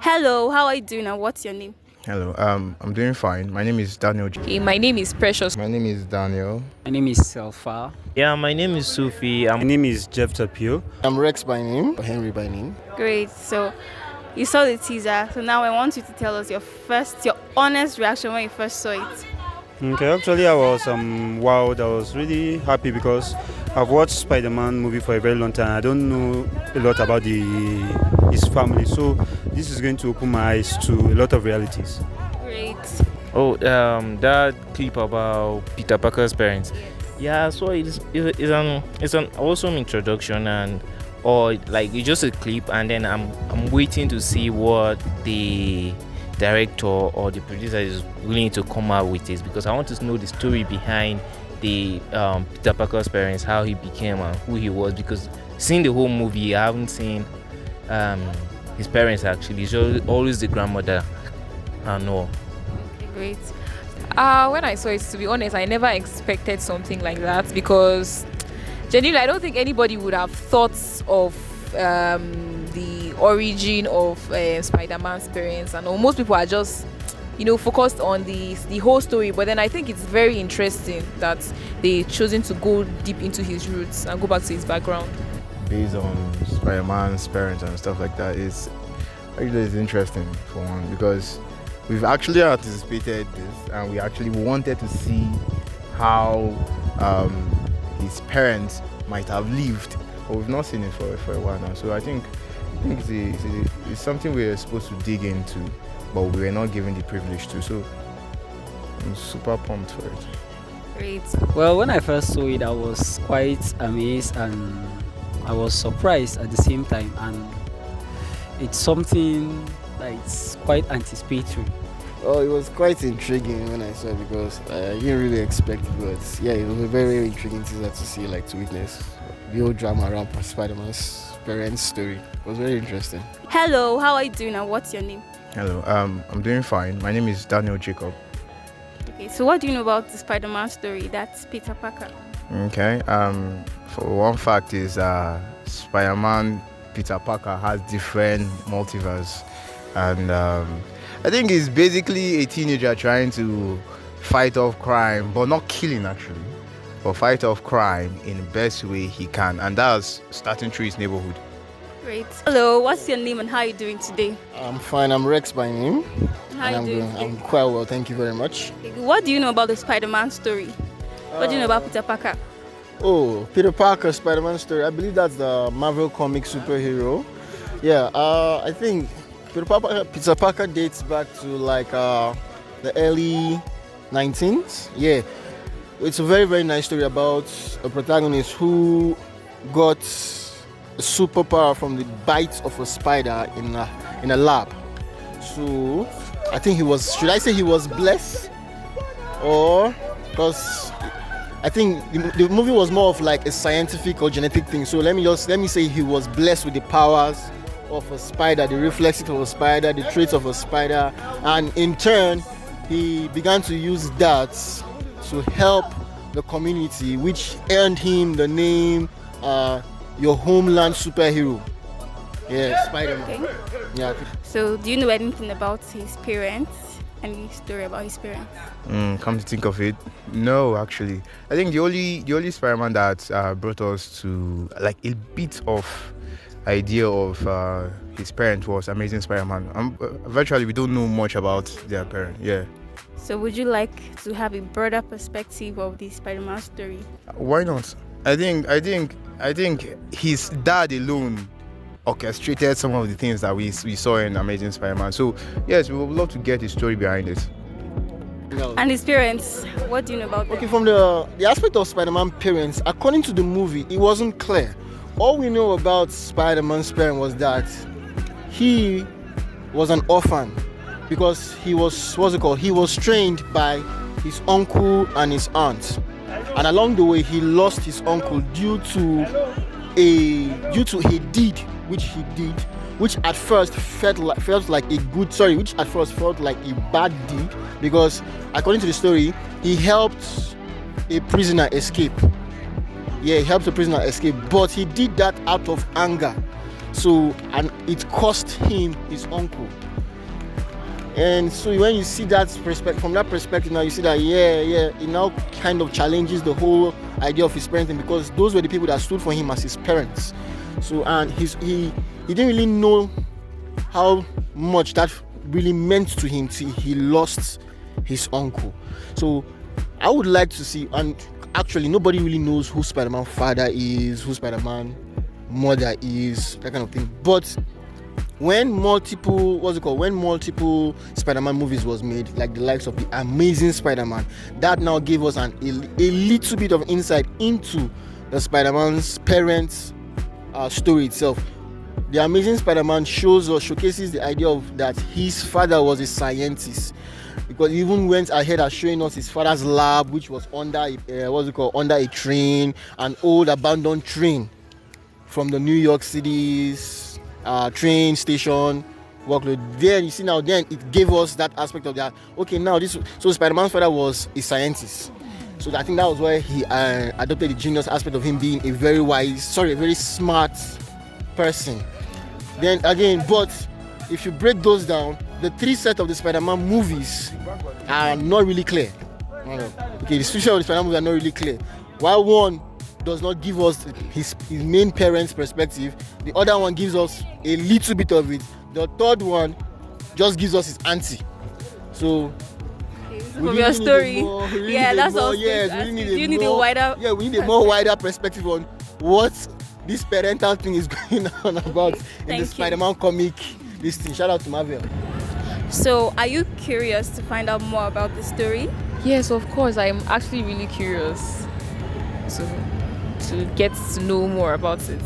Hello, how are you doing and what's your name? Hello, I'm doing fine. My name is Daniel. My name is Precious. My name is Daniel. My name is Selfa. Yeah, my name is Sufi. My name is Jeff Tapio. I'm Rex by name, Henry by name. Great. So you saw the teaser. So now I want you to tell us your honest reaction when you first saw it. Okay, actually I was wowed. I was really happy because I've watched Spider-Man movie for a very long time. I don't know a lot about his family, so this is going to open my eyes to a lot of realities. Great. Oh, that clip about Peter Parker's parents. Yeah, so it's an awesome introduction or like it's just a clip, and then I'm waiting to see what the director or the producer is willing to come out with this, because I want to know the story behind the Peter Parker's parents, how he became and who he was, because seeing the whole movie I haven't seen his parents actually. So always the grandmother and all. Okay, great. When I saw it, to be honest, I never expected something like that because genuinely, I don't think anybody would have thought of the origin of Spider-Man's parents, and all. Most people are just, focused on the whole story. But then I think it's very interesting that they chosen to go deep into his roots and go back to his background. Based on Spider-Man's parents and stuff like that, it's interesting for one, because we've actually anticipated this and we actually wanted to see how his parents might have lived, but we've not seen it for a while now. So I think it's something we're supposed to dig into, but we were not given the privilege to. So I'm super pumped for it. Great. Well, when I first saw it, I was quite amazed and I was surprised at the same time. And it's something that's quite anticipatory. Oh, it was quite intriguing when I saw it because I didn't really expect it, but yeah, it was a very, very intriguing teaser to see, to witness the whole drama around Spider-Man's parents' story. It was very interesting. Hello, how are you doing and what's your name? Hello, I'm doing fine. My name is Daniel Jacob. Okay, so what do you know about the Spider-Man story? That's Peter Parker. Okay, for one fact is Spider-Man Peter Parker has different multiverse, and I think he's basically a teenager trying to fight off crime, but not killing actually, but fight off crime in the best way he can, and that's starting through his neighborhood. Great. Hello, what's your name and how are you doing today? I'm fine. I'm Rex by name. How are you doing today? I'm quite well, thank you very much. Okay, what do you know about the Spider-Man story? What do you know about Peter Parker? Oh, Peter Parker, Spider-Man story. I believe that's the Marvel comic superhero. Yeah, I think Peter Parker dates back to the early 19th. Yeah, it's a very, very nice story about a protagonist who got a superpower from the bite of a spider in a lab. So I think should I say he was blessed, or because I think the movie was more of like a scientific or genetic thing. So let me say he was blessed with the powers of a spider, the reflexes of a spider, the traits of a spider, and in turn he began to use that to help the community, which earned him the name your homeland superhero. Yeah, Spider-Man. Okay. Yeah. So do you know anything about his parents? Any story about his parents? Come to think of it, no, actually. I think the only Spider-Man that brought us to like a bit of idea of his parents was Amazing Spider-Man. Virtually, we don't know much about their parents. Yeah. So would you like to have a broader perspective of the Spider-Man story? Why not? I think his dad alone orchestrated some of the things that we saw in Amazing Spider-Man. So yes, we would love to get the story behind it. And his parents, what do you know about them? Okay, from the aspect of Spider-Man parents, according to the movie, it wasn't clear. All we know about Spider-Man's parents was that he was an orphan because he was trained by his uncle and his aunt, and along the way he lost his uncle due to a deed which at first felt like a bad deed, because according to the story he helped a prisoner escape. Yeah, he helped the prisoner escape, but he did that out of anger. So, and it cost him his uncle. And so when you see that from that perspective, now you see that it now kind of challenges the whole idea of his parenting, because those were the people that stood for him as his parents. So and he didn't really know how much that really meant to him till he lost his uncle. So I would like to see, and actually nobody really knows who Spider-Man father is, who Spider-Man mother is, that kind of thing. But when multiple Spider-Man movies was made, like the likes of the Amazing Spider-Man, that now gave us a little bit of insight into the Spider-Man's parents' story itself. The Amazing Spider-Man showcases the idea of that his father was a scientist, because he even went ahead of showing us his father's lab, which was under under a train, an old abandoned train from the New York City's train station workload. Then you see, now then it gave us that aspect of that. Okay, now so Spider-Man's father was a scientist. So I think that was why he adopted the genius aspect of him being a very smart person. Then again, but if you break those down, the three sets of the Spider-Man movies are not really clear. Okay, the three sets of the Spider-Man movies are not really clear. While one does not give us his main parents' perspective, the other one gives us a little bit of it. The third one just gives us his auntie. So from your story, that's all. Yes, we you need a wider. Yeah, we need a more wider perspective on what this parental thing is going on about in the Spider-Man comic. This thing. Shout out to Marvel. So, are you curious to find out more about the story? Yes, of course. I'm actually really curious to get to know more about it.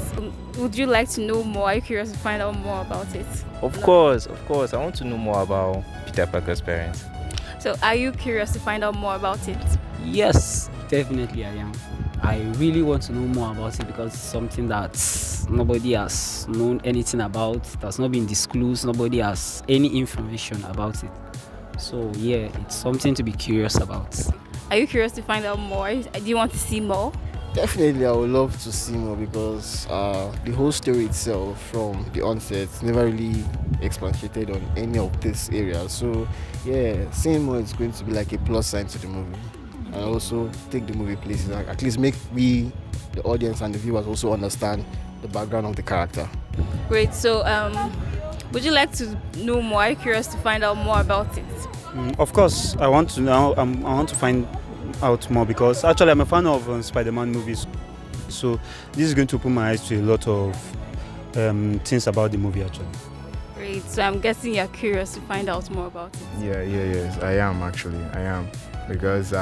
Would you like to know more? Are you curious to find out more about it? Of course. I want to know more about Peter Parker's parents. So, are you curious to find out more about it? Yes, definitely I am. I really want to know more about it because it's something that nobody has known anything about. It has not been disclosed. Nobody has any information about it. So yeah, it's something to be curious about. Are you curious to find out more? Do you want to see more? Definitely, I would love to see more, because the whole story itself from the onset never really expatiated on any of this area. So yeah, seeing more is going to be like a plus sign to the movie, and also take the movie places, and at least make we, the audience and the viewers, also understand the background of the character. Great. So would you like to know more? Are you curious to find out more about it? Of course, I want to know. I want to find out more, because actually I'm a fan of Spider-Man movies. So this is going to open my eyes to a lot of things about the movie actually. Great. So I'm guessing you're curious to find out more about it. Yes, I am actually. Because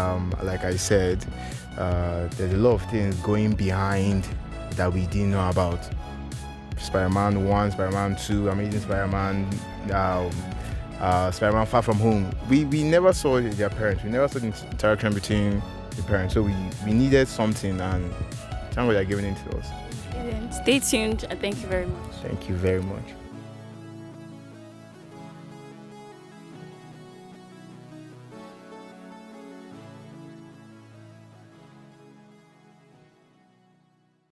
like I said, there's a lot of things going behind that we didn't know about. Spider-Man 1, Spider-Man 2, Amazing Spider-Man, Spider-Man Far From Home. We never saw their parents. We never saw the interaction between the parents. So we needed something, and thank God they're giving it to us. Stay tuned, and thank you very much. Thank you very much.